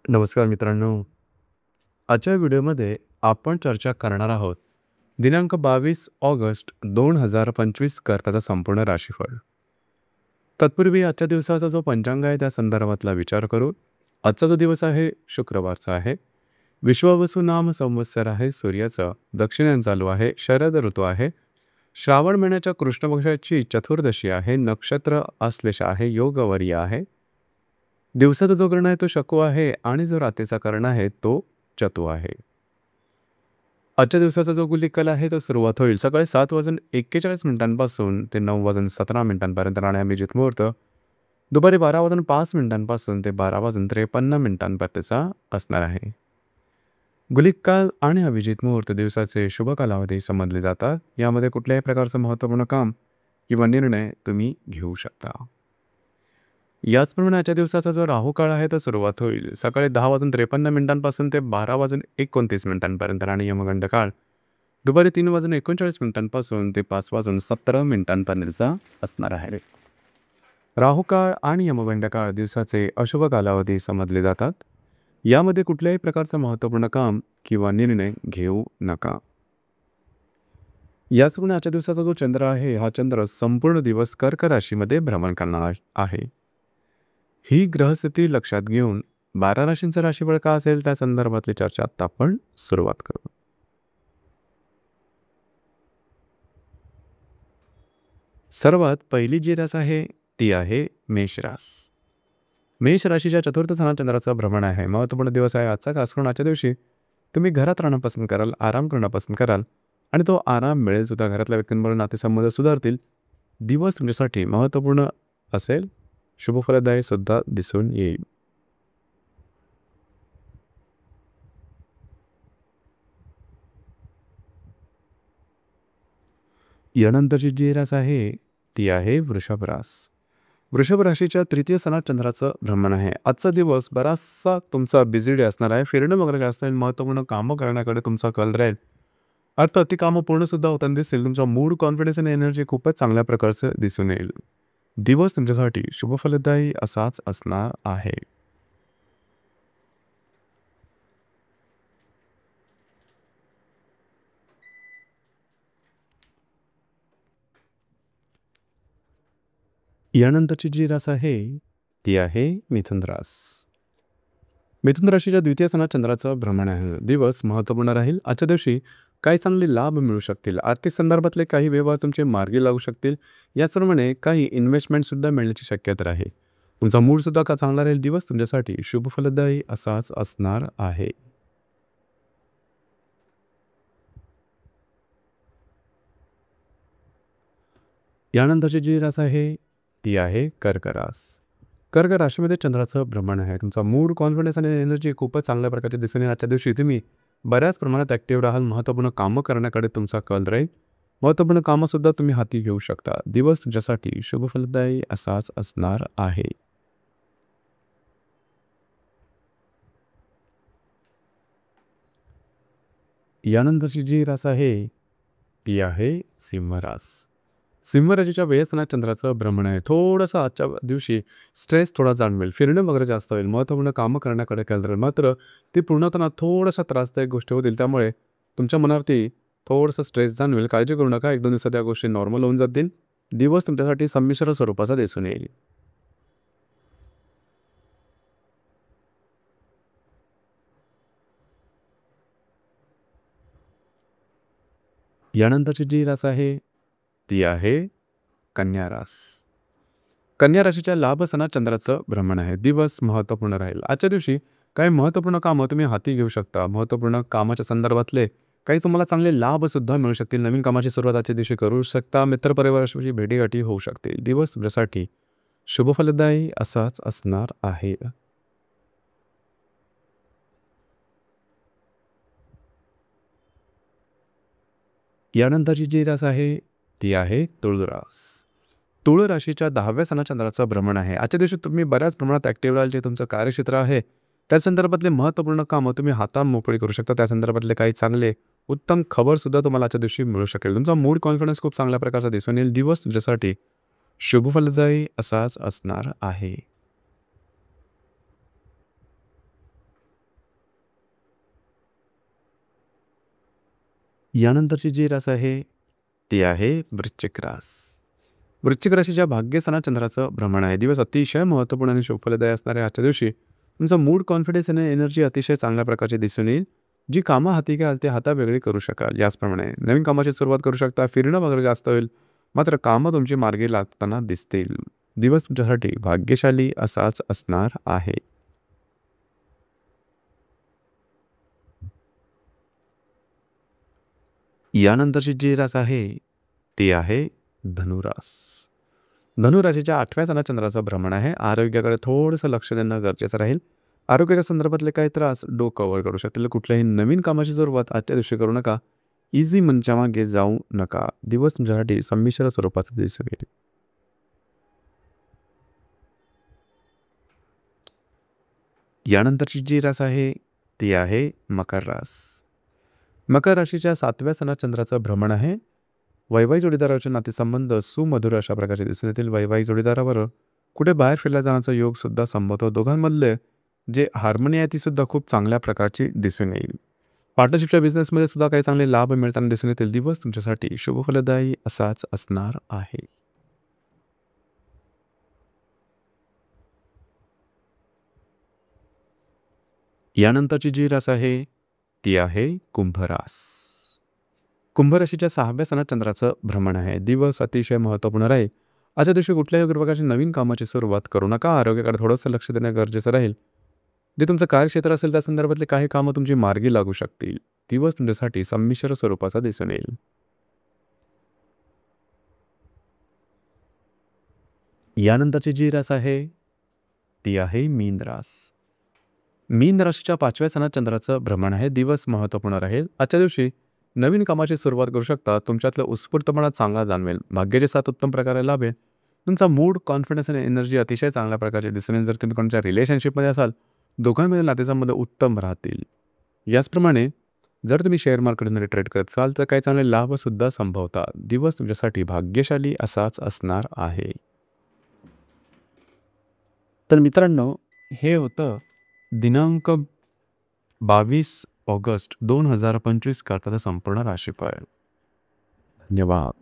नमस्कार मित्रांनो. आजच्या व्हिडिओमध्ये आपण चर्चा करणार आहोत दिनांक 22 ऑगस्ट 2025 करताचा संपूर्ण राशीफळ. तत्पूर्वी आजच्या दिवसाचा जो पंचांग आहे त्या संदर्भातला विचार करू. आजचा जो दिवस आहे शुक्रवारचा आहे. विश्वावसु नाम संवत्सर आहे. सूर्याचं दक्षिणायन चालू आहे. शरद ऋतू आहे. श्रावण महिन्याच्या कृष्ण पक्षाची चतुर्दशी आहे. नक्षत्र आश्लेष आहे. योगवर्य आहे. दिवसाचा जो कर्ण आहे तो शकू आहे आणि जो रात्रीचा कर्ण आहे तो चतू आहे. आजच्या दिवसाचा जो गुलिकल आहे तो सुरुवात होईल सकाळी 7:41 ते 9:17 राहणे अभिजित मुहूर्त. दुपारी 12:05 ते 12:53 असणार आहे. गुलिकाल आणि अभिजित मुहूर्त दिवसाचे शुभ कालावधी समजले जातात. यामध्ये कुठल्याही प्रकारचं महत्त्वपूर्ण काम किंवा निर्णय तुम्ही घेऊ शकता. याचप्रमाणे आजच्या दिवसाचा जो राहुकाळ आहे तो सुरुवात होईल सकाळी 10:53 ते 12:29 आणि यमगंड काळ दुपारी 3:39 ते 5:17 असणार आहे. राहुकाळ आणि यमगंड काळ दिवसाचे अशुभ कालावधी समजले जातात. यामध्ये कुठल्याही प्रकारचं महत्त्वपूर्ण काम किंवा निर्णय घेऊ नका. याचप्रमाणे आजच्या दिवसाचा जो चंद्र आहे हा चंद्र संपूर्ण दिवस कर्क राशीमध्ये भ्रमण करणार आहे. ही ग्रहस्थिती लक्षात घेऊन 12 राशींचं राशीफळ का असेल त्या संदर्भातली चर्चा आता आपण सुरुवात करू. सर्वात पहिली जी रास आहे ती आहे मेष रास. मेष राशीच्या चतुर्थ स्थानात चंद्राचं भ्रमण आहे. महत्त्वपूर्ण दिवस आहे आजचा. खास करून आजच्या दिवशी तुम्ही घरात राहणं पसंत कराल, आराम करणं पसंत कराल आणि तो आराम मिळेल सुद्धा. घरातल्या व्यक्तींबरोबर नातेसंबंध सुधारतील. दिवस तुमच्यासाठी महत्त्वपूर्ण असेल. शुभफलदायी सुद्धा दिसून येईल. यानंतरची जी रास आहे ती आहे वृषभ रास. वृषभ राशीच्या तृतीय स्थानात चंद्राचं भ्रमण आहे. आजचा दिवस बराचसा तुमचा बिझी डे असणार आहे. फिरणं वगैरे जास्त आहे. महत्त्वपूर्ण कामं करण्याकडे तुमचा कल राहील. अर्थात ती कामं पूर्ण सुद्धा होताना दिसेल. तुमचा मूड, कॉन्फिडन्स आणि एनर्जी खूपच चांगल्या प्रकारचं दिसून येईल. दिवस तुमच्यासाठी शुभफलदायी असाच असणार आहे. यानंतरची जी रास आहे ती आहे मिथुन रास. मिथुन राशीच्या द्वितीय स्थानात चंद्राचं भ्रमण आहे. दिवस महत्त्वपूर्ण राहील. आजच्या दिवशी काही चांगले लाभ मिळू शकतील. आर्थिक संदर्भातले काही व्यवहार तुमचे मार्गी लागू शकतील. याचप्रमाणे काही इन्व्हेस्टमेंट सुद्धा मिळण्याची शक्यता आहे. तुमचा मूड सुद्धा का चांगला राहील. दिवस तुमच्यासाठी शुभफलदायी असाच असणार आहे. यानंतरची जी रास आहे ती आहे कर्क रास. कर्क राशीमध्ये चंद्राचं भ्रमण आहे. तुमचा मूड, कॉन्फिडन्स आणि एनर्जी खूपच चांगल्या प्रकारे दिसून येईल. आजच्या दिवशी तुम्ही बऱ्याच प्रमाणात ॲक्टिव्ह राहाल. महत्त्वपूर्ण कामं करण्याकडे तुमचा कल राहील. महत्त्वपूर्ण कामंसुद्धा तुम्ही हाती घेऊ शकता. दिवस तुमच्यासाठी शुभफलदायी असाच असणार आहे. यानंतरची जी रास आहे ती आहे सिंह रास. सिंह राशीच्या व्ययस्थानात चंद्राचं भ्रमण आहे. थोडंसं आजच्या दिवशी स्ट्रेस थोडा जाणवेल. फिरणं वगैरे जास्त होईल. महत्त्वपूर्ण कामं करण्याकडे कल राहील. मात्र ती पूर्ण होताना थोडासा त्रासदायक गोष्टी होतील. त्यामुळे तुमच्या मनावरती थोडंसं स्ट्रेस जाणवेल. काळजी करू नका. 1-2 दिवसात या गोष्टी नॉर्मल होऊन जातील. दिवस तुमच्यासाठी संमिश्र स्वरूपाचा दिसून येईल. यानंतरची जी रास आहे ती आहे कन्या रास. कन्या राशीच्या लाभस्थानात चंद्राचं भ्रमण आहे. दिवस महत्त्वपूर्ण राहील. आजच्या दिवशी काही महत्त्वपूर्ण कामं तुम्ही हाती घेऊ शकता. महत्त्वपूर्ण कामाच्या संदर्भातले काही तुम्हाला चांगले लाभसुद्धा मिळू शकतील. नवीन कामाची सुरुवात आजच्या दिवशी करू शकता. मित्रपरिवाराशी भेटीगाठी होऊ शकतील. दिवस तुमच्यासाठी शुभफलदायी असाच असणार आहे. यानंतरची जी रास आहे ती आहे तुळ रास. तुळ राशीच्या 10व्या स्थानात चंद्राचं भ्रमण आहे. आजच्या दिवशी तुम्ही बऱ्याच प्रमाणात ॲक्टिव्ह राहाल. जे तुमचं कार्यक्षेत्र आहे त्या संदर्भातले महत्त्वपूर्ण कामं तुम्ही हातामोकळी करू शकता. त्या संदर्भातले काही चांगले उत्तम खबरसुद्धा तुम्हाला आजच्या दिवशी मिळू शकेल. तुमचा मूड, कॉन्फिडन्स खूप चांगल्या प्रकारचा दिसून येईल. दिवस तुमच्यासाठी शुभफलदायी असाच असणार आहे. यानंतरची जी रास आहे ती आहे वृश्चिक रास. वृश्चिक राशीच्या भाग्यस्थानात चंद्राचं भ्रमण आहे. दिवस अतिशय महत्त्वपूर्ण आणि शुभफलदायी असणाऱ्या आजच्या दिवशी तुमचा मूड, कॉन्फिडन्स आणि एनर्जी अतिशय चांगल्या प्रकारची दिसून येईल. जी कामं हाती घ्याल ते हातावेगळी करू शकाल. याचप्रमाणे नवीन कामाची सुरुवात करू शकता. फिरणं वगैरे जास्त होईल. मात्र कामं तुमची मार्गी लागताना दिसतील. दिवस तुमच्यासाठी भाग्यशाली असाच असणार आहे. यानंतरची जी रास आहे ती आहे धनुरास. धनुराशीच्या 8व्या स्थानात चंद्राचं भ्रमण आहे. आरोग्याकडे थोडंसं लक्ष देणं गरजेचं राहील. आरोग्याच्या संदर्भातले काही त्रास डोकं वर करू शकतील. कुठल्याही नवीन कामाची सुरुवात आजच्या दिवशी करू नका. इझी मनच्या मागे जाऊ नका. दिवस तुमच्यासाठी संमिश्र स्वरूपाचा दिसून येईल. यानंतरची जी रास आहे ती आहे मकर रास. मकर राशीच्या 7व्या स्थानात चंद्राचं भ्रमण आहे. वैवाहिक जोडीदाराचे नातेसंबंध सुमधुर अशा प्रकारचे दिसून येतील. वैवाहिक जोडीदाराबरोबर कुठे बाहेर फिरला जाण्याचा योग सुद्धा संभवतो. दोघांमधले जे हार्मनी आहे ती सुद्धा खूप चांगल्या प्रकारची दिसून येईल. पार्टनरशिपच्या बिझनेसमध्ये सुद्धा काही चांगले लाभ मिळताना दिसून येतील. दिवस तुमच्यासाठी शुभफलदायी असाच असणार आहे. यानंतरची जी रास आहे ती आहे कुंभरास. कुंभराशीच्या 6व्या स्थानात चंद्राचं भ्रमण आहे. दिवस अतिशय महत्त्वपूर्ण राहील. आजच्या दिवशी कुठल्याही प्रकारची नवीन कामाची सुरुवात करू नका. आरोग्याकडे थोडंसं लक्ष देणं गरजेचं राहील. जे तुमचं कार्यक्षेत्र असेल त्या संदर्भातले काही कामं तुमची मार्गी लागू शकतील. दिवस तुमच्यासाठी संमिश्र स्वरूपाचा दिसून येईल. यानंतरची जी रास आहे ती आहे मीन रास. मीन राशीच्या 5व्या स्थानात चंद्राचं भ्रमण आहे. दिवस महत्त्वपूर्ण राहील. आजच्या दिवशी नवीन कामाची सुरुवात करू शकता. तुमच्यातलं उत्स्फूर्तपणा चांगला जाणवेल. भाग्याची साथ उत्तम प्रकारे लाभेल. तुमचा मूड, कॉन्फिडन्स आणि एनर्जी अतिशय चांगल्या प्रकारचे दिसून येईल. जर तुम्ही कोणत्या रिलेशनशिपमध्ये असाल दोघांमधील नातेसंबंध उत्तम राहतील. याचप्रमाणे जर तुम्ही शेअर मार्केटमध्ये ट्रेड करत असाल तर काही चांगले लाभसुद्धा संभवतात. दिवस तुमच्यासाठी भाग्यशाली असाच असणार आहे. तर मित्रांनो, हे होतं दिनांक 22 ऑगस्ट 2025 करताचं संपूर्ण राशीफळ. धन्यवाद.